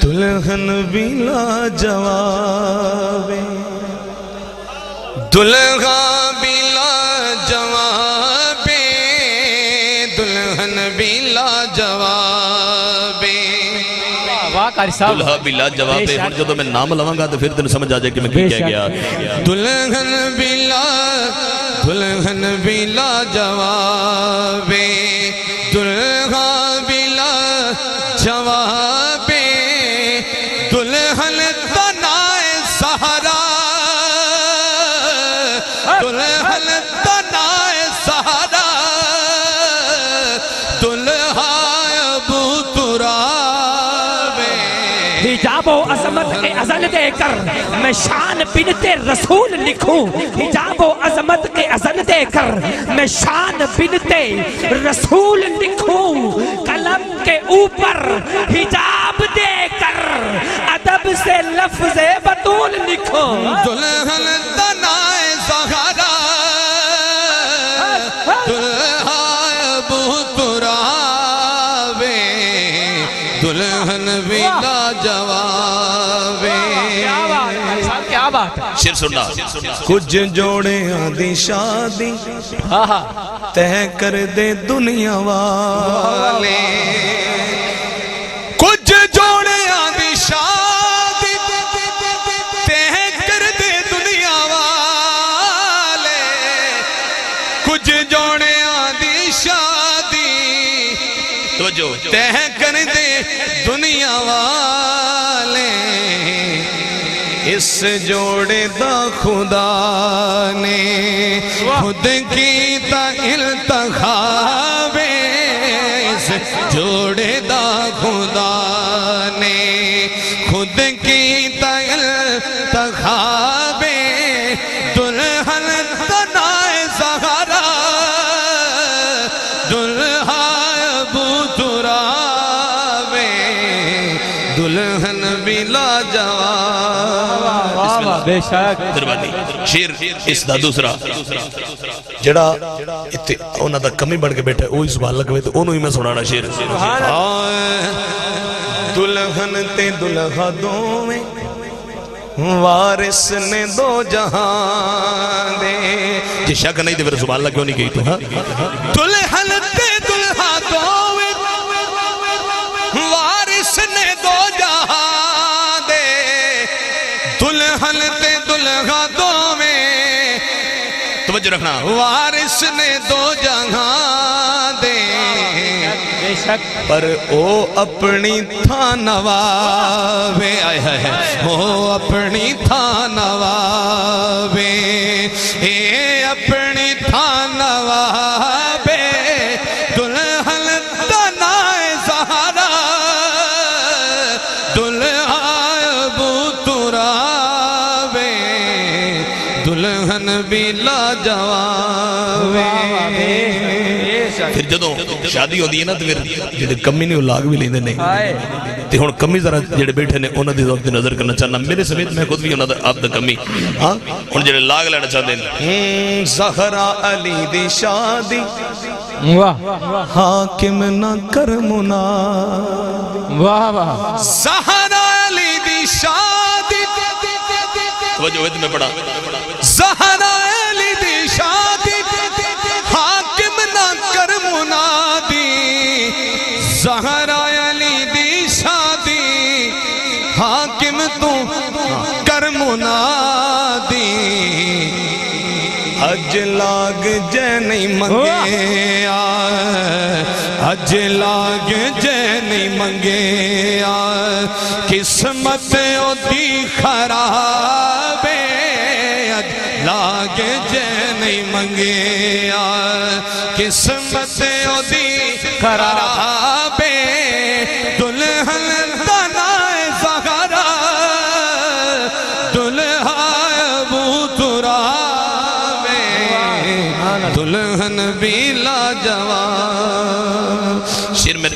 دلہن بھی لاجواب دلہا بھی لاجواب دلہن بھی لاجواب دلہا بھی لاجواب ہے. ہن جدوں میں نام لواں گا تو پھر تینوں سمجھ آ جائے کہ میں کی کہہ گیا. دلہن بھی لاجواب دلہا بھی لاجواب دلہن تنائے سہرا دلہن تنائے سہرا دلہا ابو تراب. حجاب و عظمت کے ازل دے کر میں شان بنت رسول لکھوں. حجاب و عظمت کے ازل دے کر میں شان بنت رسول لکھوں. قلم کے اوپر حجاب دے کر ادب سے لفظ بطول لکھوں. دلہن تنائے سہرا دلہا ابو تراب دلہن بھی لاجواب. کیا بات ہے. شیر سننا. کچھ جوڑے آدھی شادی تہ کر دے دنیا والے کچھ جوڑے آدھی شادی تہ کر دے دنیا والے کچھ جوڑے آدھی شادی توجہ. تہ کر دے دنیا والے اس جوڑے دا خدا نے خود کی تا التخاب. اس جوڑے دا خدا نے خود کی تا التخاب. دلہن تنائے سہرا دلہا ابو تراب دلہن بھی لاجواب. بے شک. دربانی شیر اس دا دوسرا جڑا انہاں دا کمی بن کے بیٹھا ہے وہی سبحان لگوے تو انہوں ہی میں سنانا شیر. دلہن تے دلہا دوویں وارث نے دو جہان دے. جی شک نہیں دے پھر سبحان اللہ کیوں نہیں کہی تو. دلہن تے دلہا دوویں وارث نے دو جہان دے. دلہن تے دلہا دوویں توجہ رکھنا. وارث نے دو جہان دے بے شک. پر او اپنی تھا نوابے آئے ہے او اپنی تھا نوابے اے اپنی تھا نوابے دلہن تنائے سہرا دلہا ابو تراب دلہن بھی لاجواب. پھر جدوں شادی ہوندی ہے نا تو پھر جڑے کمی نہیں لاگ بھی لیندے نہیں تے ہن کمی ذرا جڑے بیٹھے نے انہاں دی وقت نظر کرنا چاہنا میرے سمیت میں خود بھی انہاں دا آپ دا کمی ہن جڑے لاگ لینا چاہندے ہیں. زہرا علی دی شادی واہ حاکم نہ کر منادی. واہ واہ. زہرا علی دی شادی توجہ ہوئے تو میں پڑھا. زہرا علی دی شادی حاکم نہ کر منادی. زہرا علی دی شادی حاکم تو کر منادی. حج لاگ جے نہیں منگے حج لاگ جے نہیں منگے قسمت او دی خراب حج لاگ جے نہیں منگے قسمت او دی خراب. دلہن تنائے سہرا دلہا ابو تراب دلہن بھی لاجواب. شیر میں